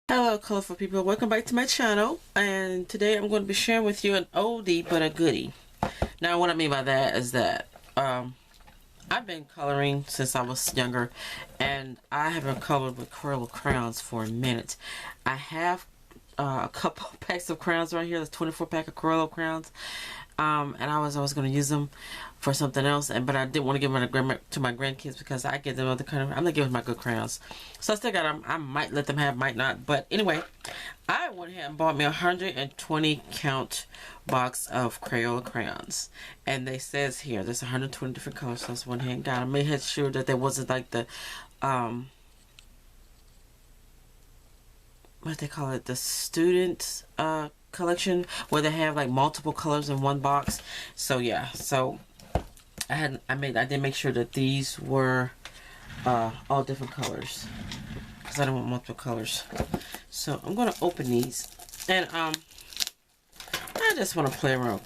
Hello colorful people, welcome back to my channel, and today I'm going to be sharing with you an oldie but a goodie. Now what I mean by that is that I've been coloring since I was younger, and I have been colored with Crayola crayons for a minute. I have a couple packs of crayons right here. There's 24 pack of Crayola crayons, and I was always going to use them for something else, but I didn't want to give them to my grandkids because I give them other kind of. I'm not giving my good crayons, so I still got them. I might let them have, might not. But anyway, I went ahead and bought me a 120 count box of Crayola crayons, and they says here there's 120 different colors. So I went ahead and got them. I made sure that there wasn't like the what they call it, the student collection, where they have like multiple colors in one box. So yeah, so I did make sure that these were all different colors because I don't want multiple colors. So I'm gonna open these, and I just want to play around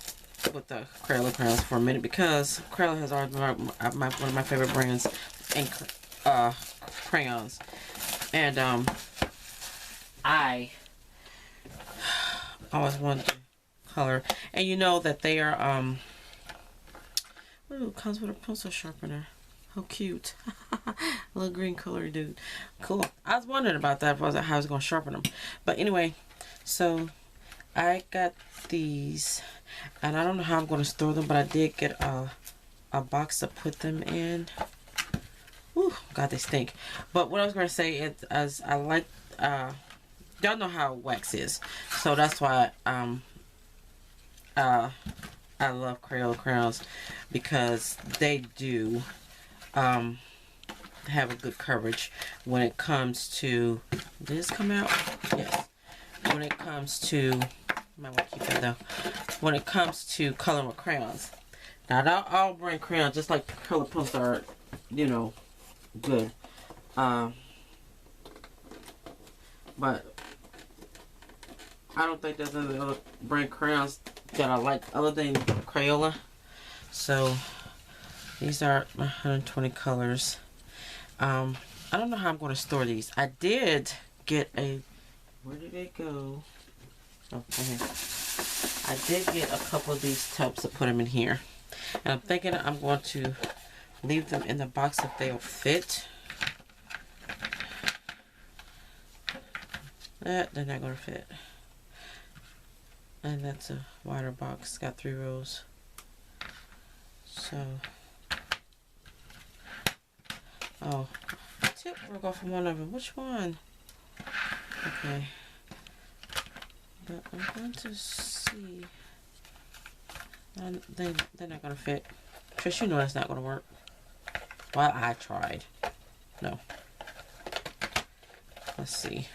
with the Crayola crayons for a minute because Crayola has always been one of my favorite brands in crayons, and I always wanted to color, and you know that they are ooh, comes with a pencil sharpener. How cute. A little green color dude. Cool. I was wondering about that, how I was going to sharpen them. But anyway, so I got these, and I don't know how I'm going to store them, but I did get a box to put them in. Ooh, God, they stink. But what I was going to say is, as I like, y'all know how wax is, so that's why I love Crayola crayons, because they do have a good coverage when it comes to, did this come out? Yes. When it comes to, I might want to keep that though, when it comes to coloring with crayons. Now not all brand crayons, just like color pencils, are, you know, good. But I don't think there's any other brand crayons that I like other than Crayola. So these are 120 colors. I don't know how I'm going to store these. I did get a, where did they go? Oh, okay. I did get a couple of these tubs to put them in here, and I'm thinking I'm going to leave them in the box if they'll fit. They're not going to fit. And that's a wider box. Got 3 rows. So, oh, tip broke off from one of them. Which one? Okay. But I'm going to see. They're not going to fit. Trish, you know that's not going to work. Well, I tried. No. Let's see.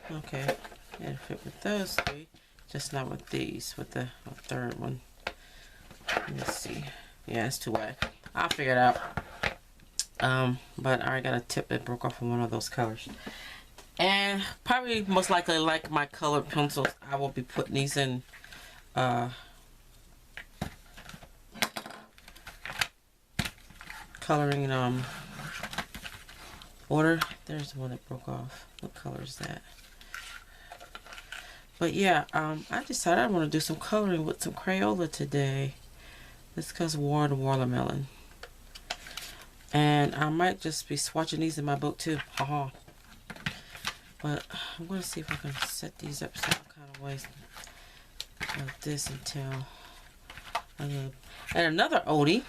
Okay, it'll fit with those 3, just not with these, with the third one. Let's see. Yeah, it's too wide. I'll figure it out. But I got a tip that broke off from one of those colors. And probably most likely, like my colored pencils, I will be putting these in coloring order. There's the one that broke off. What color is that? But yeah, I decided I want to do some coloring with some Crayola today. This because watermelon. And I might just be swatching these in my book too. Haha. But I'm going to see if I can set these up some kind of ways like this until and another oldie.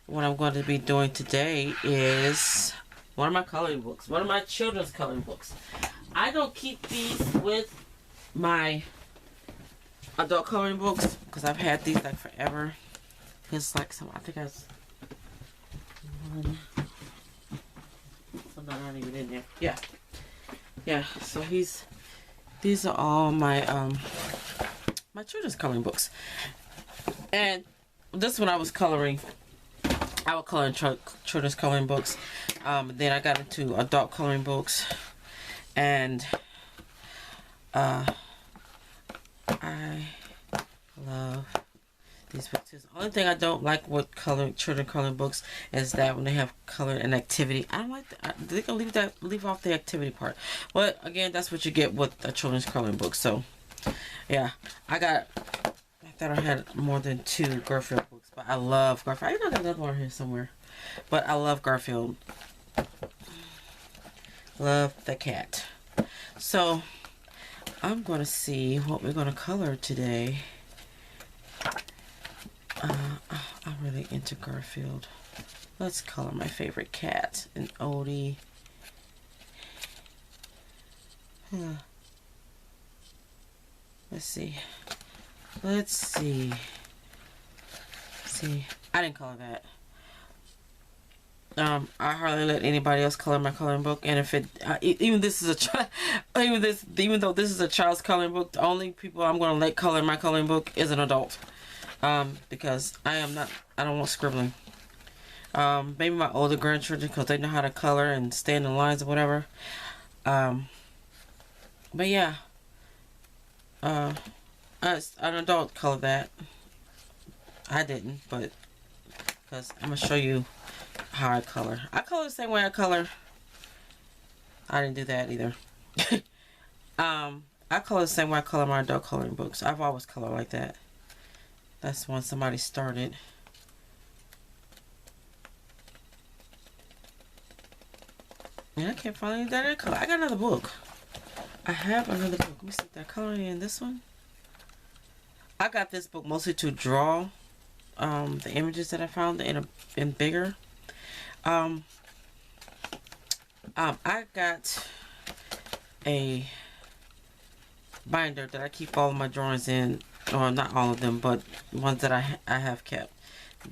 What I'm going to be doing today is one of my coloring books. One of my children's coloring books. I don't keep these with my adult coloring books because I've had these like forever. It's like some, I think I was some that aren't even in there. Yeah, so these are all my my children's coloring books. And this one I was coloring, I would color in children's coloring books. Then I got into adult coloring books, and I love these books. The only thing I don't like with children coloring books is that when they have color and activity, I don't like that. They can leave off the activity part. But again, that's what you get with a children's coloring book. So yeah, I thought I had more than 2 Garfield books, but I love Garfield. I know there's another one here somewhere, but I love Garfield. Love the cat. So I'm gonna see what we're gonna color today. I'm really into Garfield. Let's color my favorite cat, an Oldie. Let's see. See, I didn't color that. I hardly let anybody else color my coloring book, and if it even this is a even though this is a child's coloring book, the only people I'm going to let color my coloring book is an adult, because I don't want scribbling. Maybe my older grandchildren, because they know how to color and stay in the lines or whatever. But yeah, an adult color that. I didn't, but because I'm gonna show you how I color. I color the same way I color. I didn't do that either. I color the same way I color my adult coloring books. I've always colored like that. That's when somebody started. And I can't find any that I color. I got another book. I have another book. Let me see if they're coloring in this one. I got this book mostly to draw the images that I found in bigger. I got a binder that I keep all of my drawings in, or not all of them, but ones that I have kept.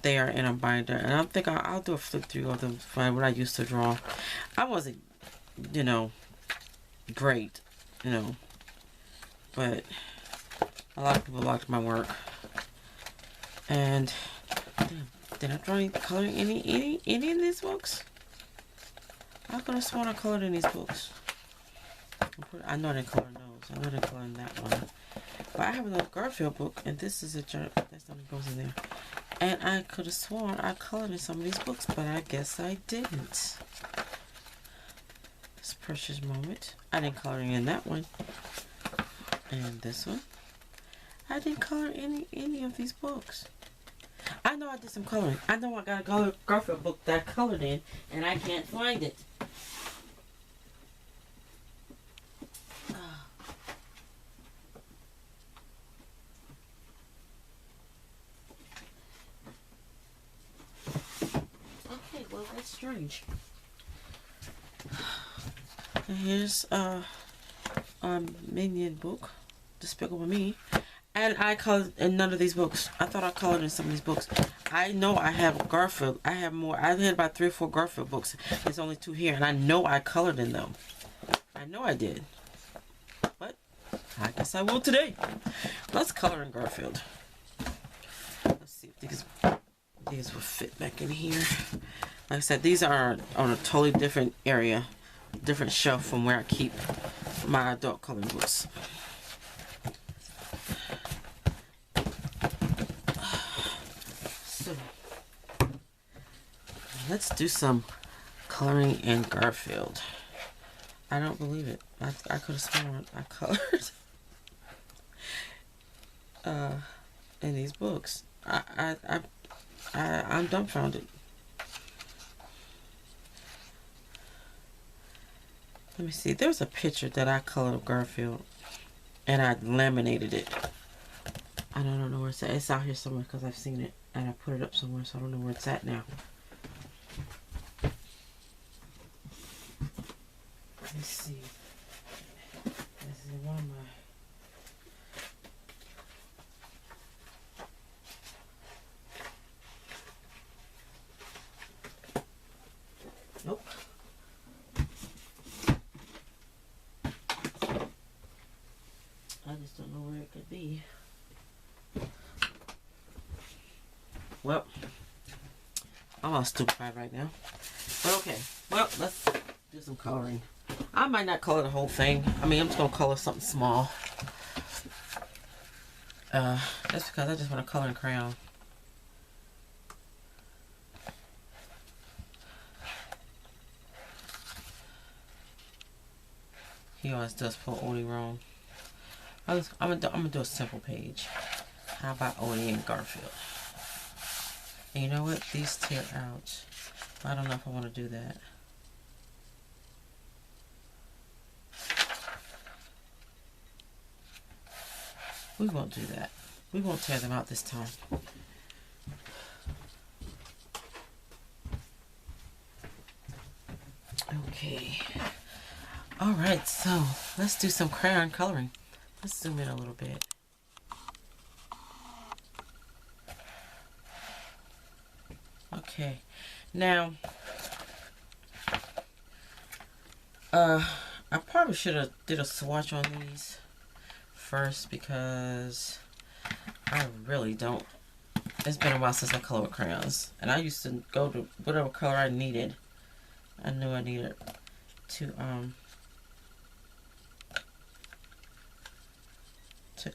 They are in a binder, and I think I'll do a flip through of them for what I used to draw. I wasn't, great, but a lot of people liked my work. And damn, did I draw any coloring any in these books? I could have sworn I colored in these books. I know I didn't color those. I know I didn't color in that one. But I have another Garfield book, and this is a journal. That's not what goes in there. And I could have sworn I colored in some of these books, but I guess I didn't. This precious moment. I didn't color in that one. And this one. I didn't color any of these books. I know I did some coloring. I know I got a Garfield book that I colored in, and I can't find it. Okay, well, that's strange. And here's a Minion book, Despicable Me. And I colored in none of these books. I thought I colored in some of these books. I know I have Garfield. I have more. I had about 3 or 4 Garfield books. There's only 2 here. And I know I colored in them. I know I did. But I guess I will today. Let's color in Garfield. Let's see if these will fit back in here. Like I said, these are on a totally different area. Different shelf from where I keep my adult coloring books. Let's do some coloring in Garfield. I don't believe it. I could have sworn I colored in these books. I'm dumbfounded. Let me see. There's a picture that I colored of Garfield, and I laminated it. I don't know where it's at. It's out here somewhere because I've seen it, and I put it up somewhere, so I don't know where it's at now. Let me see. This is one of my... Nope. I just don't know where it could be. Well, I'm all stupefied right now. But okay. Well, let's do some coloring. I might not color the whole thing. I mean, I'm just going to color something small. That's because I just want to color in crayon. He always does pull Oldie wrong. I'm gonna do a simple page. How about Oldie and Garfield? And you know what? These tear out. I don't know if I want to do that. We won't do that. We won't tear them out this time. Okay. Alright, so let's do some crayon coloring. Let's zoom in a little bit. Okay. Now, I probably should have did a swatch on these first because I really don't. It's been a while since I colored with crayons, and I used to go to whatever color I needed. I knew I needed to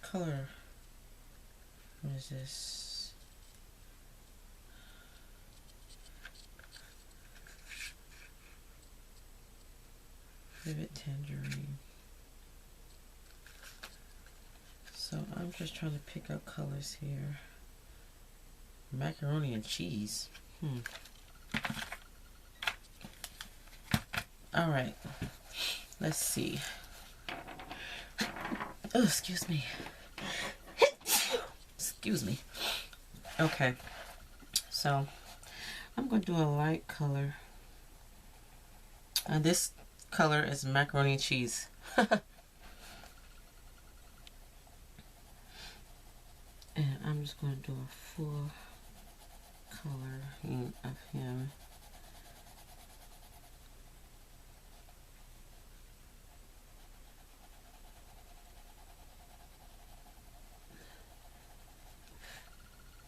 color. What is this? Vivid Tangerine. So I'm just trying to pick up colors here. Macaroni and cheese. Alright. Let's see. Oh, excuse me. Excuse me. Okay. So I'm going to do a light color. And this color is macaroni and cheese. And I'm just going to do a full color of him.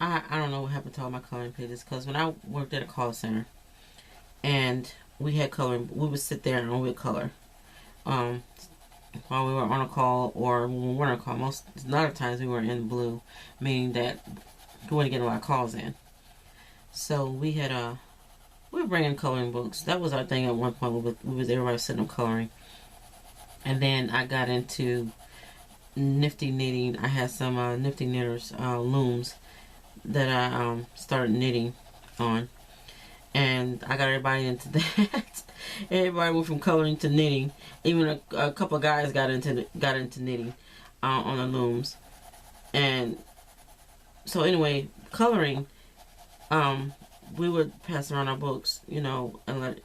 I don't know what happened to all my coloring pages, because when I worked at a call center and we had coloring, we would sit there and we would color while we were on a call, or when we weren't on a call. A lot of times we were in blue, meaning that we wouldn't get a lot of calls in. So we had we were bringing coloring books. That was our thing at one point. Everybody sitting up coloring. And then I got into nifty knitting. I had some nifty knitters looms that I started knitting on, and I got everybody into that. Everybody went from coloring to knitting. Even a couple of guys got into knitting on the looms. And so anyway, coloring, we would pass around our books, you know, and let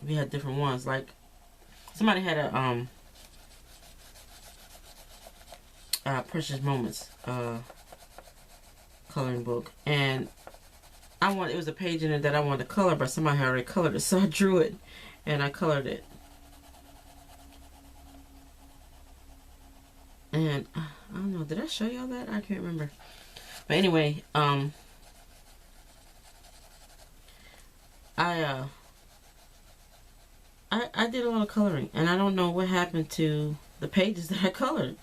we had different ones. Like somebody had a Precious Moments coloring book, and it was a page in it that I wanted to color, but somebody had already colored it, so I drew it and I colored it. And I don't know, did I show y'all that? I can't remember. But anyway, I did a lot of coloring, and I don't know what happened to the pages that I colored.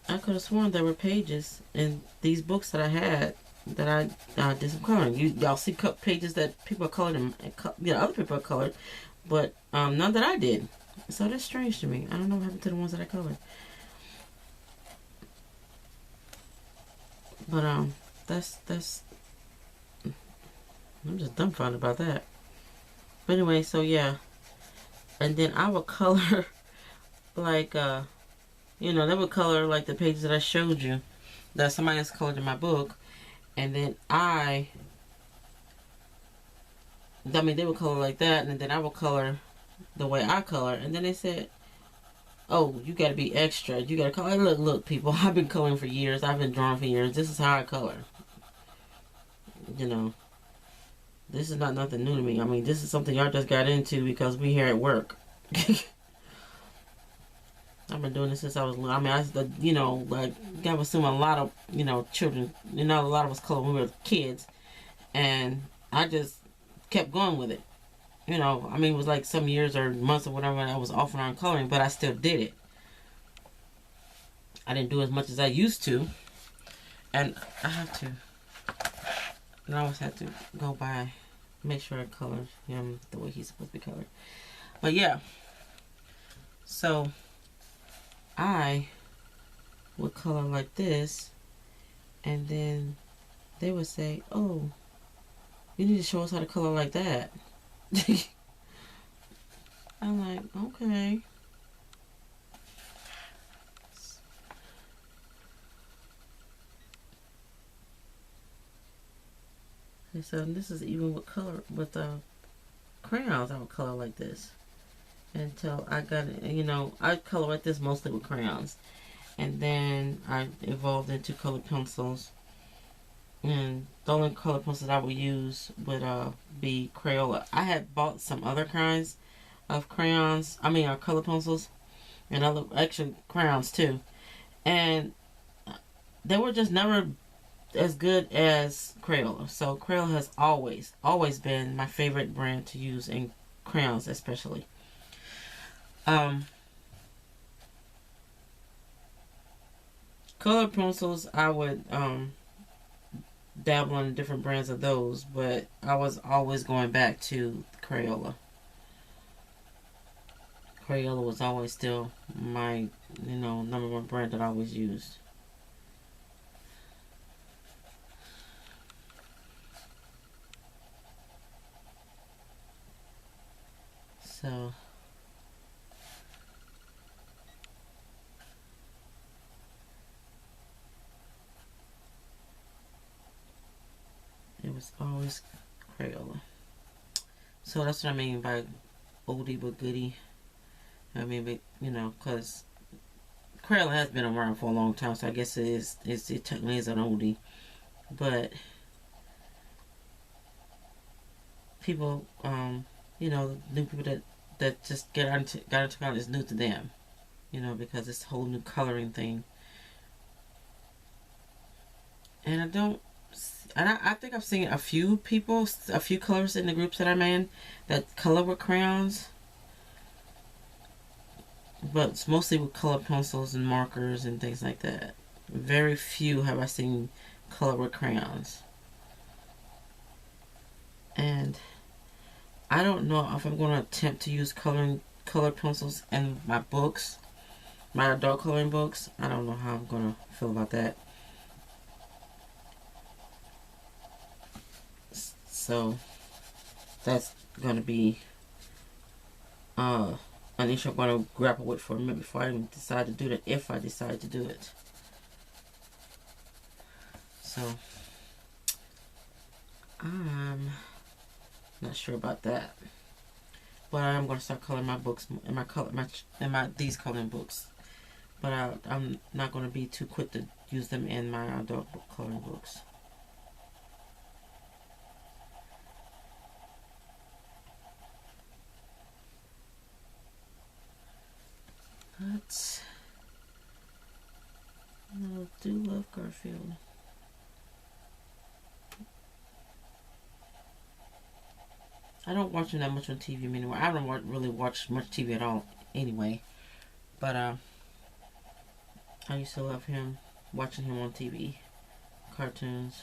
I could have sworn there were pages in these books that I had that I did some coloring. Y'all see pages that people colored and other people colored, but none that I did. So that's strange to me. I don't know what happened to the ones that I colored. But that's I'm just dumbfounded about that. But anyway, so yeah, and then I would color like they would color like the pages that I showed you that somebody else colored in my book, and then they would color like that, and then I would color the way I color, and then they said, "Oh, you got to be extra. You got to color." Look, people, I've been coloring for years. I've been drawing for years. This is how I color. You know, this is not nothing new to me. I mean, this is something y'all just got into because we here at work. I've been doing this since I was little. I mean, like, I was assuming a lot of, children, a lot of us color when we were kids. And I just kept going with it. I mean, it was like some years or months or whatever I was off and on coloring, but I still did it. I didn't do as much as I used to. And I always have to go by, make sure I color him the way he's supposed to be colored. But yeah. So I would color like this, and then they would say, "Oh, you need to show us how to color like that." I'm like, okay. And so this is even with color with crayons. I would color like this until I got it. You know, I color like this mostly with crayons, and then I evolved into colored pencils. And the only color pencils I would use would be Crayola. I had bought some other kinds of crayons. I mean, color pencils and other actually crayons too, and they were just never as good as Crayola. So Crayola has always been my favorite brand to use in crayons, especially. Um, Color pencils, I would dabble in different brands of those, but I was always going back to Crayola. Crayola was always still my, number one brand that I always used. So it was always Crayola. So that's what I mean by oldie but goodie. I mean, but, because Crayola has been around for a long time, so I guess it technically is an oldie. But people, new people that just got into college is new to them, because it's a whole new coloring thing. And I think I've seen a few people, a few colors in the groups that I'm in that color with crayons, but it's mostly with color pencils and markers and things like that. Very few have I seen color with crayons. And I don't know if I'm going to attempt to use color pencils in my books, my adult coloring books. I don't know how I'm going to feel about that. So that's going to be an issue I'm going to grapple with for a minute before I even decide to do that, if I decide to do it. So I'm not sure about that, but I am going to start coloring my books in my these coloring books. But I'm not going to be too quick to use them in my adult coloring books. But I do love Garfield. I don't watch him that much on TV anymore. I don't really watch much TV at all anyway. But I used to love him, watching him on TV, cartoons.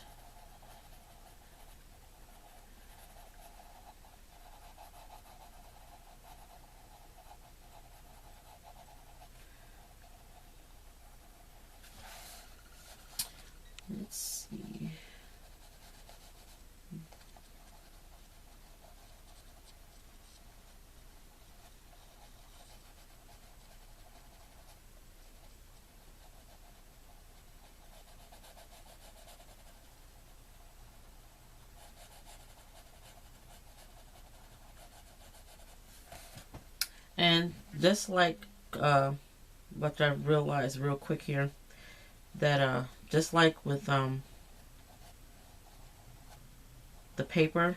Let's see. And just like what I realized real quick here, that just like with the paper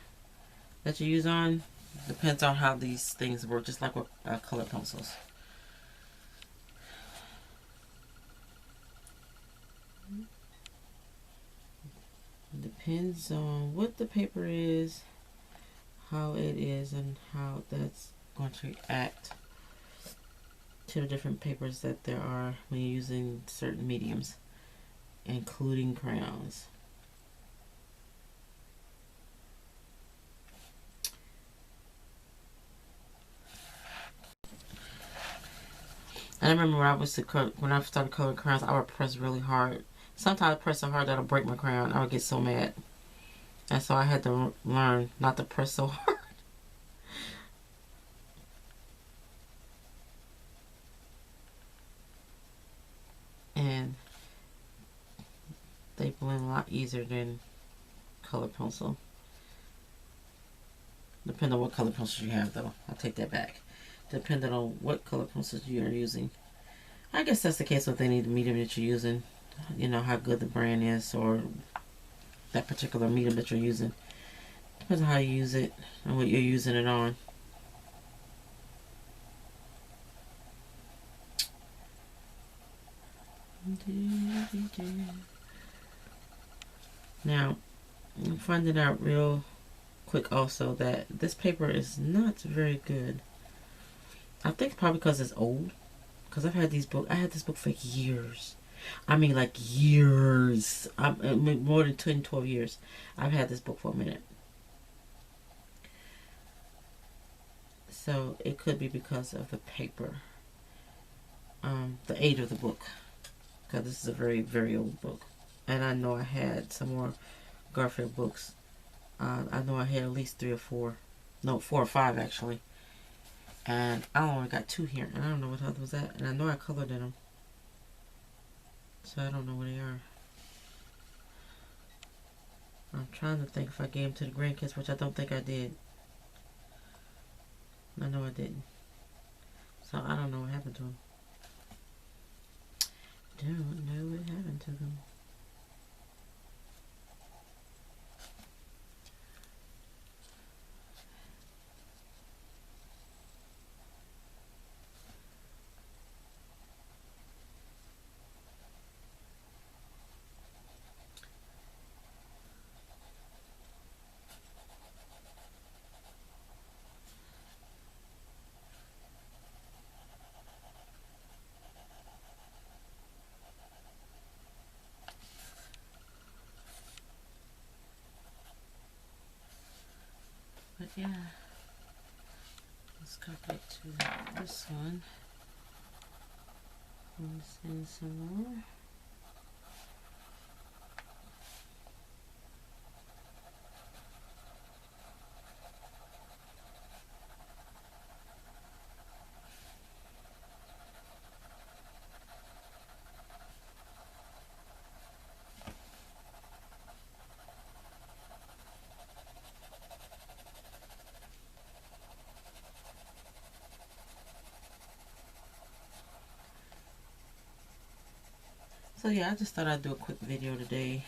that you use on, depends on how these things work, just like with color pencils. Depends on what the paper is, how it is, and how that's going to react to the different papers that there are when you're using certain mediums, including crayons. And I remember when I started coloring crayons, I would press really hard. Sometimes I press so hard that'll break my crayon. I would get so mad. And so I had to learn not to press so hard. And they blend a lot easier than color pencil. Depending on what color pencils you have, though. I'll take that back. Depending on what color pencils you are using. I guess that's the case with any medium that you're using. You know, how good the brand is or that particular medium that you're using. Depends on how you use it and what you're using it on. Now, I'm finding out real quick also that this paper is not very good. I think probably because it's old. Because I've had these books. I had this book for years. I mean, like years. More than 10, 12 years. I've had this book for a minute. So it could be because of the paper. The age of the book. Because this is a very, very old book. And I know I had some more Garfield books. I know I had at least 3 or 4. No, 4 or 5 actually. And I only got 2 here. And I don't know what other was that. And I know I colored in them. So I don't know where they are. I'm trying to think if I gave them to the grandkids, which I don't think I did. I know I didn't. So I don't know what happened to them. Don't know what happened to them. But yeah, let's go back to this one. Let's send some more. So yeah, I just thought I'd do a quick video today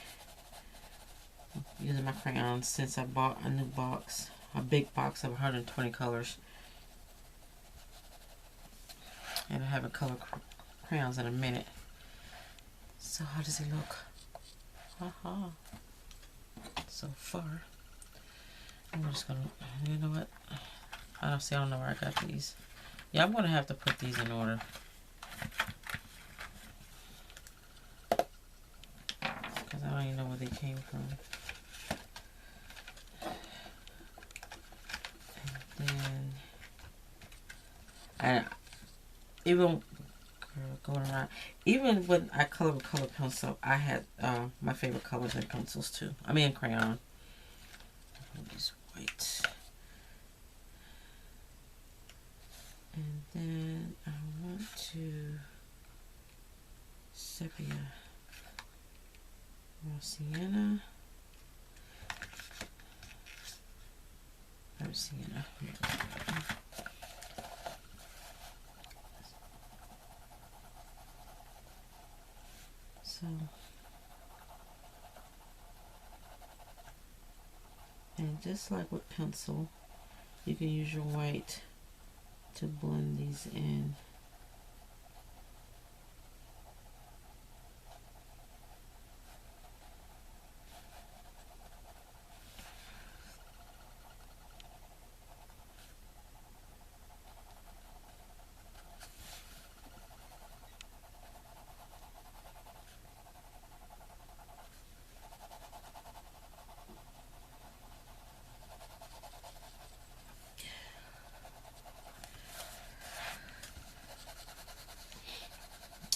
using my crayons since I bought a new box, a big box of 120 colors. And I have a color crayons in a minute. So how does he look? Haha. So far. I'm just gonna, you know what? I don't know where I got these. Yeah, I'm gonna have to put these in order. Because I don't even know where they came from. And then, even going around, even when I color with color pencil, I had my favorite colors and pencils too. I mean crayon. Use white. And then I want to sepia, more sienna, or sienna. So, and just like with pencil, you can use your white to blend these in.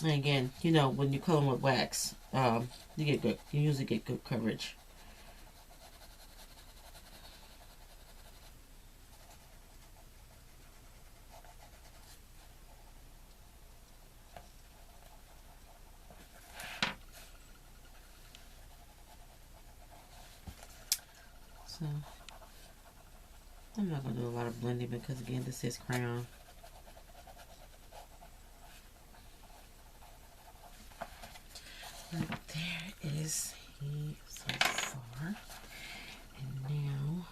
And again, you know, when you color with wax, you usually get good coverage. So I'm not gonna do a lot of blending because again, this is crayon. But there is he so far, and now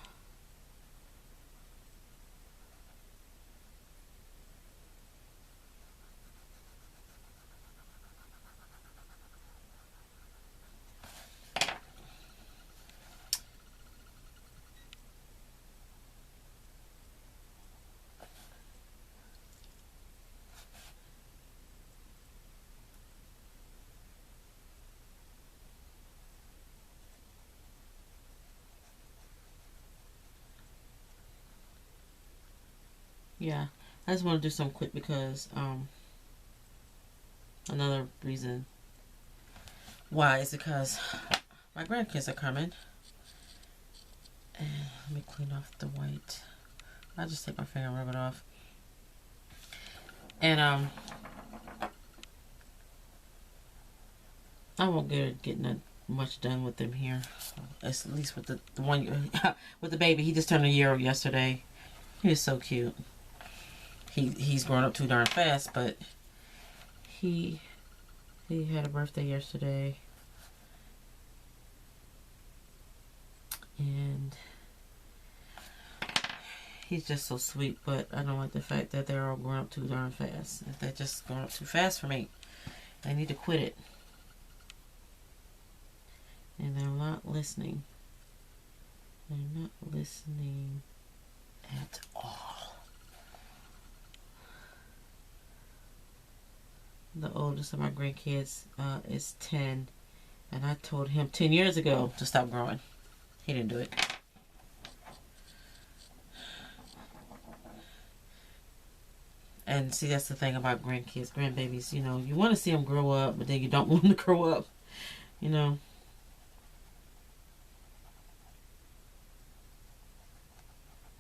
yeah, I just want to do some quick because another reason why is because my grandkids are coming. And let me clean off the white. I'll just take my finger and rub it off. And I won't getting much done with them here. At least with the one with the baby. He just turned a year old yesterday. He is so cute. He's growing up too darn fast, but he had a birthday yesterday. And he's just so sweet, but I don't like the fact that they're all growing up too darn fast. They're just growing up too fast for me. I need to quit it. And they're not listening. They're not listening at all. The oldest of my grandkids is 10. And I told him 10 years ago to stop growing. He didn't do it. And see, that's the thing about grandkids, grandbabies. You know, you want to see them grow up, but then you don't want them to grow up. You know.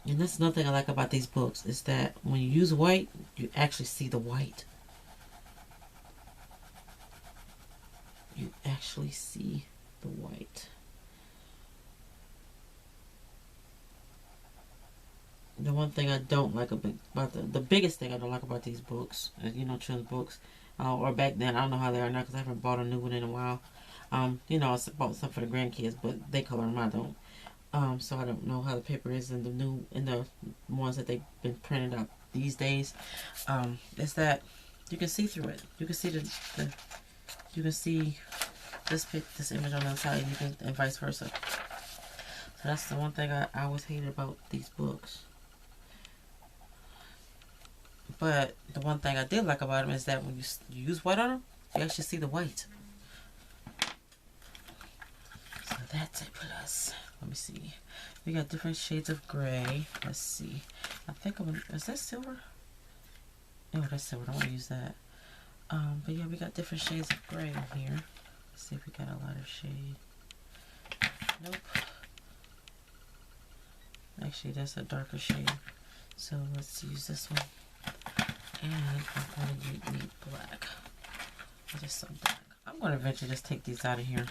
And that's another thing I like about these books is that when you use white, you actually see the white. You actually see the white. The one thing I don't like about the biggest thing I don't like about these books, you know, children's books, or back then, I don't know how they are now because I haven't bought a new one in a while. You know, I bought some for the grandkids, but they color them, I don't. So I don't know how the paper is in the ones that they've been printed out these days. Is that you can see through it. You can see you can see this image on the other side, and vice versa. So that's the one thing I always hated about these books. But the one thing I did like about them is that when you use white on them, you actually see the white. So that's a plus. Let me see. We got different shades of gray. Let's see. I think is that silver? Oh, that's silver. I don't want to use that. But yeah, we got different shades of gray in here. Let's see if we got a lighter shade. Nope. Actually, that's a darker shade. So let's use this one. And I'm going to need black. Just some black. I'm going to eventually just take these out of here.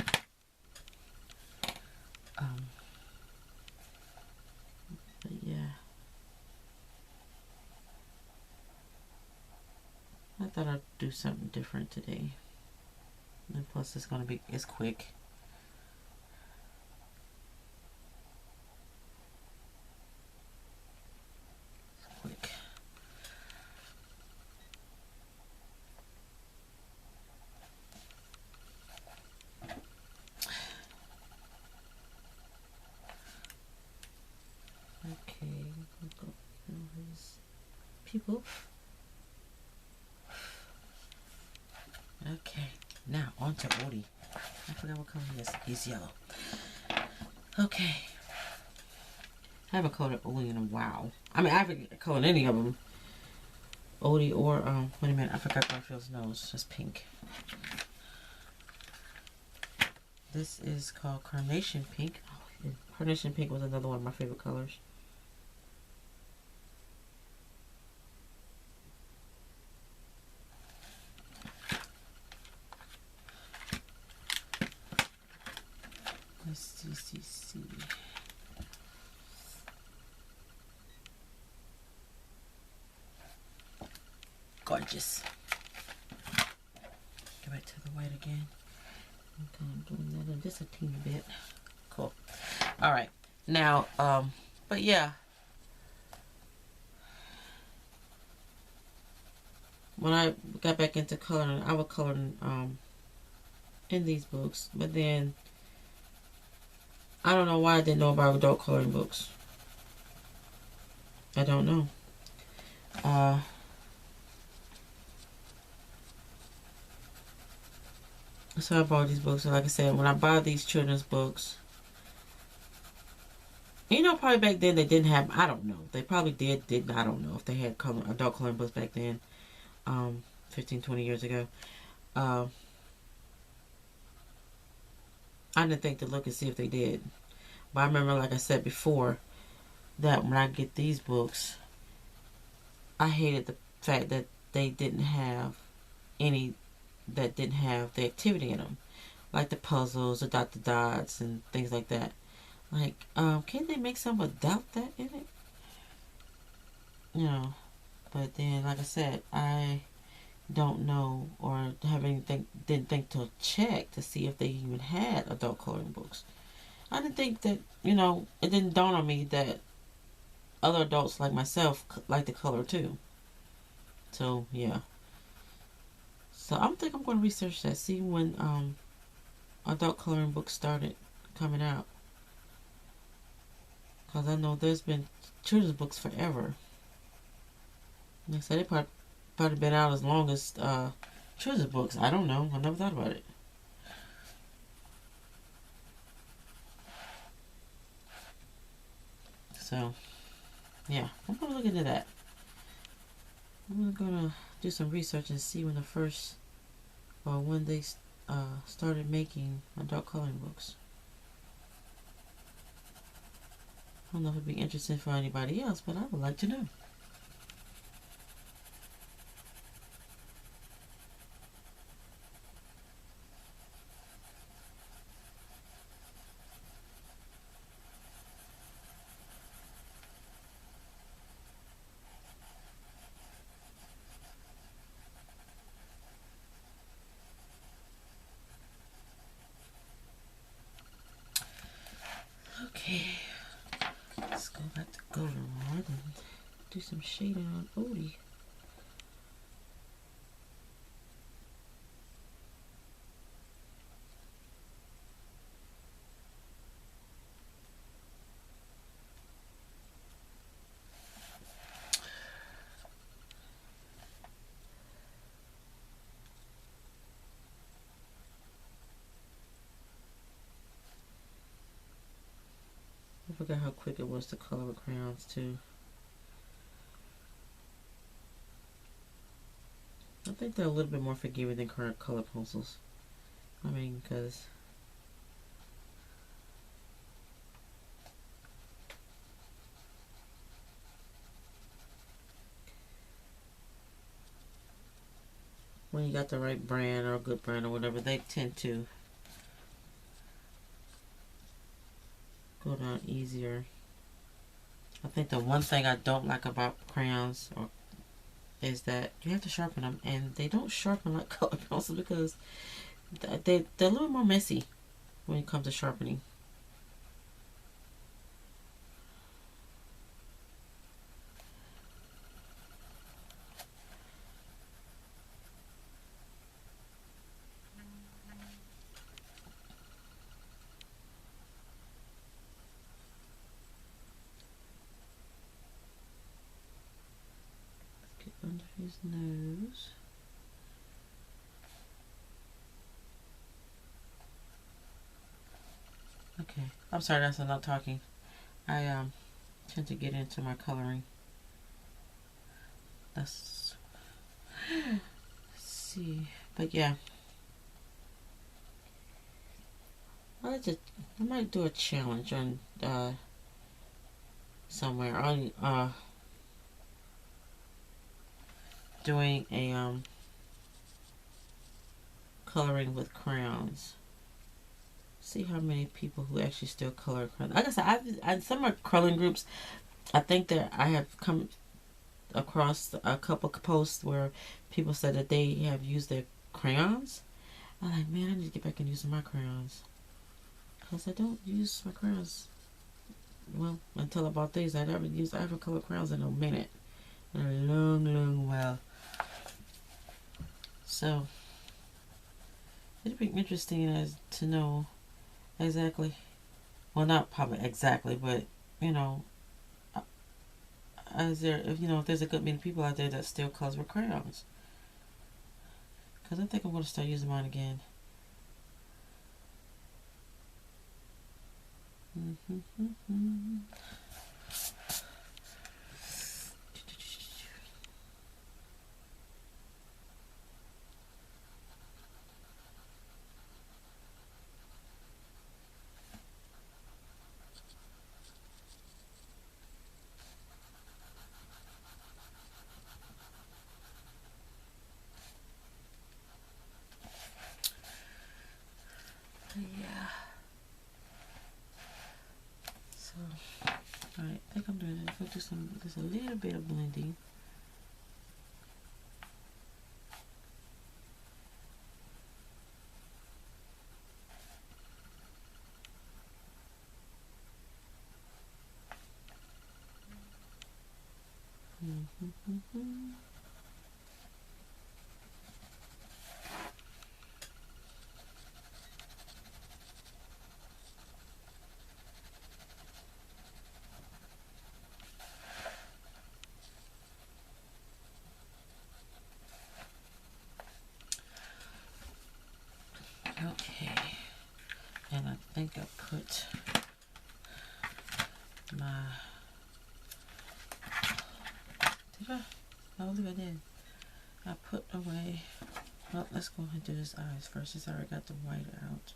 But yeah. I thought I'd do something different today. And plus it's quick. Okay, we'll go through his people. Okay, now on to Oldie. I forgot what color he is. He's yellow. Okay. I haven't colored Oldie in a while. I mean, I haven't colored any of them. Oldie or, wait a minute, I forgot Garfield's nose. It's pink. This is called Carnation Pink. Oh, Carnation Pink was another one of my favorite colors. Let's see. Gorgeous. Go back to the white again. I'm kind of doing that in just a teeny bit. Cool. All right. Now, but yeah. When I got back into coloring, I was coloring in these books, but then I don't know why I didn't know about adult coloring books. I don't know. So I bought these books. Like I said, when I buy these children's books, you know, probably back then they didn't have, I don't know. They probably didn't. I don't know if they had adult coloring books back then, 15, 20 years ago. I didn't think to look and see if they did. But I remember, like I said before, that when I get these books, I hated the fact that they didn't have any that didn't have the activity in them, like the puzzles, the dot the dots, and things like that. Like, can't they make some without that in it? You know, but then, like I said, I don't know or didn't think to check to see if they even had adult coloring books. I didn't think that, you know, it didn't dawn on me that other adults like myself like to color too. So, yeah. So I think I'm going to research that, see when adult coloring books started coming out. Because I know there's been children's books forever. Like I said, they probably been out as long as children's books. I don't know. I never thought about it. So, yeah. I'm going to look into that. I'm going to do some research and see when when they started making adult coloring books. I don't know if it'd be interesting for anybody else, but I would like to know. Okay, let's go back to Goldenrod and do some shading on Oldie. I forgot how quick it was to color with crayons too. I think they're a little bit more forgiving than current color pencils. I mean, because when you got the right brand or a good brand or whatever, they tend to go down easier. I think the one thing I don't like about crayons is that you have to sharpen them, and they don't sharpen like color pencils because they're a little more messy when it comes to sharpening. Let's get under his nose. Okay, I'm sorry, that's not talking. I tend to get into my coloring. That's Let's see. But yeah. I might do a challenge on somewhere on doing a coloring with crayons. See how many people who actually still color crayons. Like I said, some are coloring groups. I think that I have come across a couple posts where people said that they have used their crayons. I'm like, man, I need to get back and using my crayons. Because I don't use my crayons. Well, until I bought these, I haven't colored crayons in a minute. In a long, long while. So, it'd be interesting to know exactly, well, not probably exactly, but, you know, if there's a good many people out there that still colors with crayons. Because I think I'm going to start using mine again. Yeah. So, alright, I think I'm doing it. I'll do just a little bit of blending. Okay, and I think I put my, did I? I don't think I did. I put away, well, let's go ahead and do his eyes first since I already got the white out.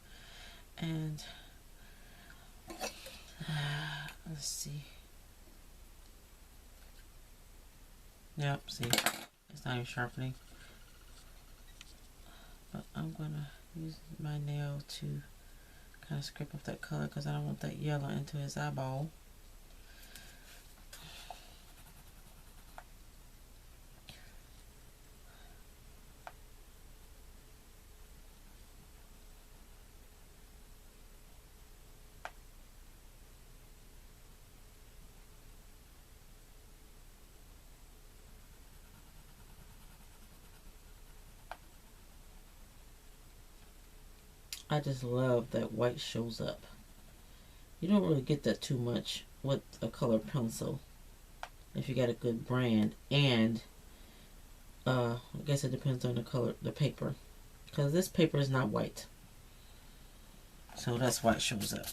And, let's see. Yep, see, it's not even sharpening. But I'm gonna use my nail to kind of scrape off that color because I don't want that yellow into his eyeball. I just love that white shows up. You don't really get that too much with a color pencil if you got a good brand, and I guess it depends on the color, the paper, because this paper is not white, so that's why it shows up.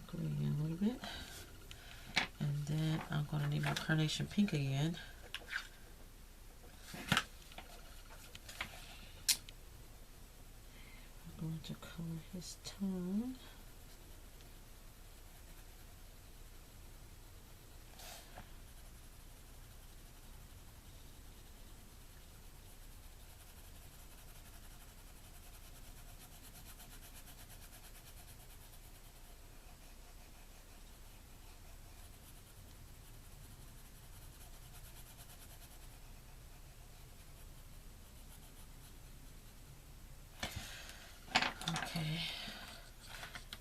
Green a little bit, and then I'm going to need my carnation pink again. I'm going to color his tongue. Okay,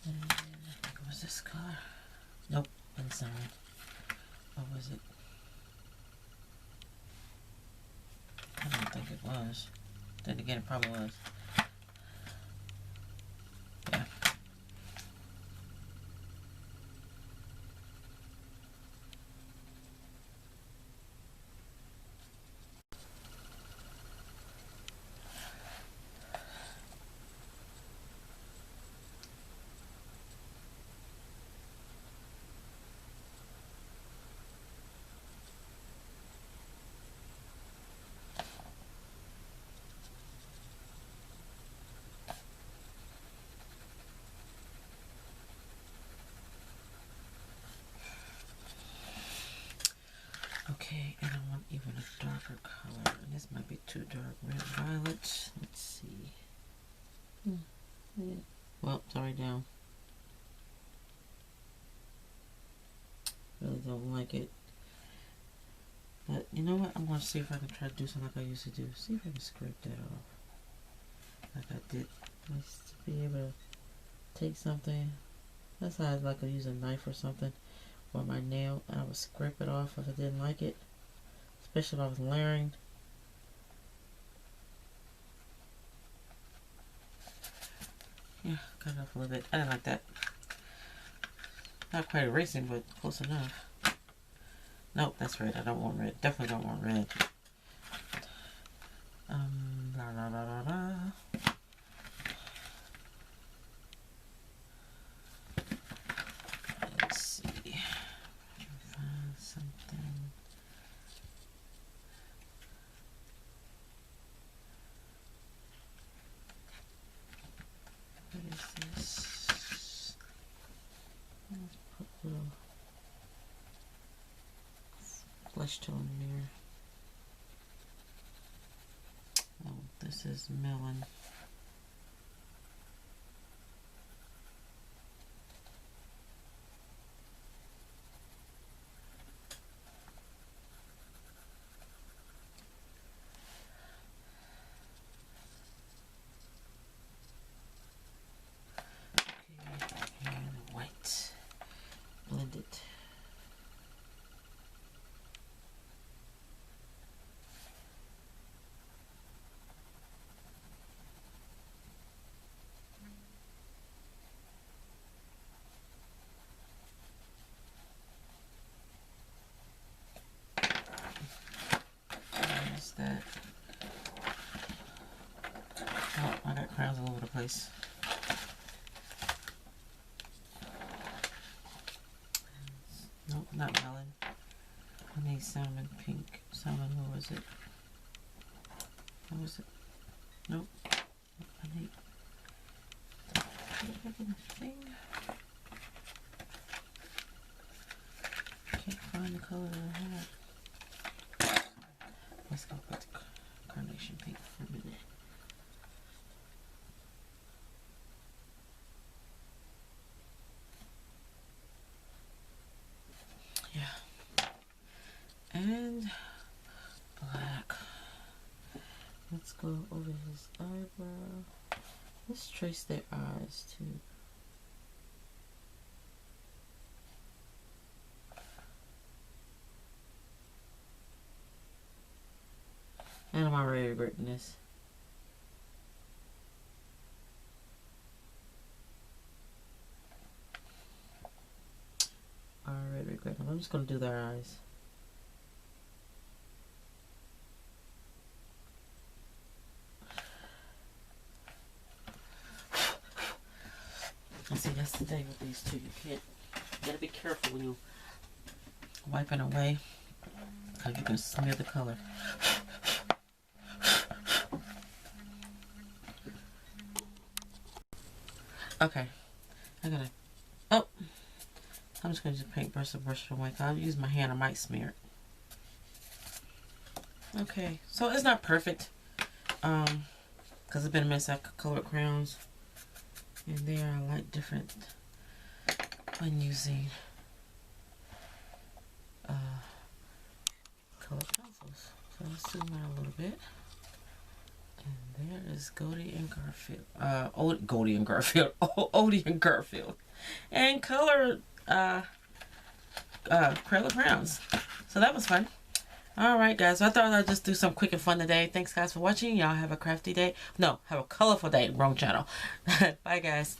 and I think it was this color. Nope, that's not it. What was it? I don't think it was. Then again, it probably was. Yeah. Okay, and I want even a darker color. And this might be too dark. Red violet. Let's see. Yeah. Well, it's already down. Really don't like it. But you know what? I'm going to see if I can try to do something like I used to do. See if I can scrape that off. Like I did. Just to be able to take something. That's how I like to use a knife or something. Or my nail. And I would scrape it off if I didn't like it. Especially if I was layering. Yeah, cut it off a little bit. I didn't like that. Not quite erasing, but close enough. Nope, that's red. I don't want red. Definitely don't want red. La la la la la. Let's see. Find something. What is this? Let's put a little flesh tone mirror. Oh, this is melon. Okay, and white. Blend it. That. Oh, I got crayons all over the place. Nope, not melon. I need salmon pink. Salmon, what was it? What was it? Nope. I need thing. Can't find the color that I have. Let's go put the carnation pink for a minute. Yeah. And black. Let's go over his eyebrow. Let's trace their eyes too. And I'm already regretting this. Already regretting them. I'm just going to do their eyes. And see, that's the thing with these two. You gotta be careful when you wiping away, because you can smear the color. Okay, I gotta, oh, I'm just gonna use a paintbrush to brush it away. I'll use my hand, I might smear it. Okay, so it's not perfect, because it's been a mess. I colored crayons, and they are like different when using colored pencils. So let's zoom out a little bit. And there is Goodie and Garfield. Goodie and Garfield. Oldie and Garfield. And colored Crayola crayons. So that was fun. Alright guys, so I thought I'd just do some quick and fun today. Thanks guys for watching. Y'all have a crafty day. No, have a colorful day. Wrong channel. Bye guys.